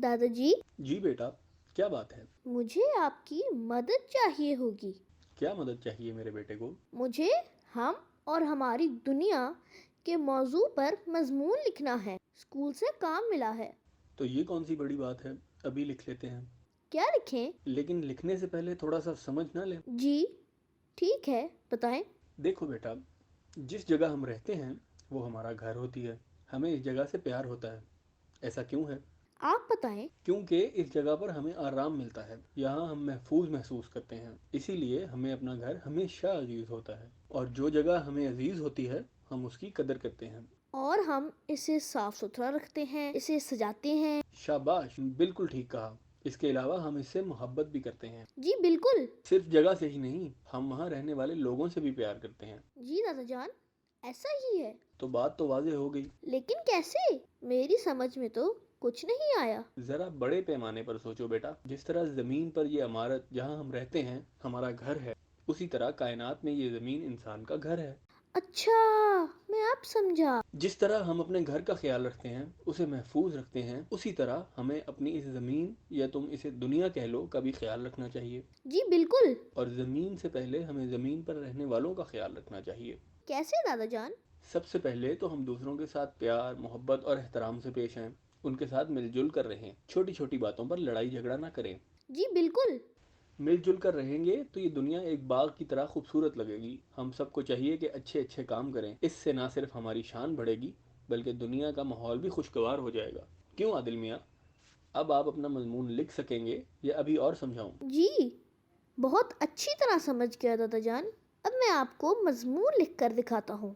दादा जी, जी बेटा, क्या बात है? मुझे आपकी मदद चाहिए होगी। क्या मदद चाहिए मेरे बेटे को? मुझे हम और हमारी दुनिया के मौजू पर मजमून लिखना है। स्कूल से काम मिला है। तो ये कौन सी बड़ी बात है, अभी लिख लेते हैं। क्या लिखें? लेकिन लिखने से पहले थोड़ा सा समझ ना ले। जी ठीक है, बताएं। देखो बेटा, जिस जगह हम रहते हैं वो हमारा घर होती है। हमें इस जगह से प्यार होता है। ऐसा क्यों है? आप बताएं। क्योंकि इस जगह पर हमें आराम मिलता है, यहाँ हम महफूज महसूस करते हैं। इसीलिए हमें अपना घर हमेशा अजीज होता है, और जो जगह हमें अजीज होती है हम उसकी कदर करते हैं। और हम इसे साफ सुथरा रखते हैं, इसे सजाते हैं। शाबाश, बिल्कुल ठीक कहा। इसके अलावा हम इससे मोहब्बत भी करते हैं। जी बिल्कुल। सिर्फ जगह से ही नहीं, हम वहाँ रहने वाले लोगों से भी प्यार करते हैं। जी दादा जान, ऐसा ही है। तो बात तो वाज़ेह हो गई। लेकिन कैसे? मेरी समझ में तो कुछ नहीं आया। ज़रा बड़े पैमाने पर सोचो बेटा। जिस तरह ज़मीन पर ये इमारत जहाँ हम रहते हैं हमारा घर है, उसी तरह कायनात में ये ज़मीन इंसान का घर है। अच्छा, मैं अब समझा। जिस तरह हम अपने घर का ख्याल रखते हैं, उसे महफूज रखते हैं, उसी तरह हमें अपनी इस ज़मीन, या तुम इसे दुनिया कह लो, का भी ख्याल रखना चाहिए। जी बिल्कुल। और ज़मीन से पहले हमें ज़मीन पर रहने वालों का ख्याल रखना चाहिए। कैसे दादा जान? सबसे पहले तो हम दूसरों के साथ प्यार, मोहब्बत और एहतराम से पेश आएं। उनके साथ मिलजुल कर रहें। छोटी छोटी बातों पर लड़ाई झगड़ा ना करें। जी बिल्कुल। मिलजुल कर रहेंगे तो ये दुनिया एक बाग की तरह खूबसूरत लगेगी। हम सबको चाहिए कि अच्छे अच्छे काम करें। इससे ना सिर्फ हमारी शान बढ़ेगी, बल्कि दुनिया का माहौल भी खुशगवार हो जाएगा। क्यों आदिल मियाँ, अब आप अपना मजमून लिख सकेंगे या अभी और समझाऊं? जी, बहुत अच्छी तरह समझ गया दादा जान। अब मैं आपको मजमून लिख कर दिखाता हूँ।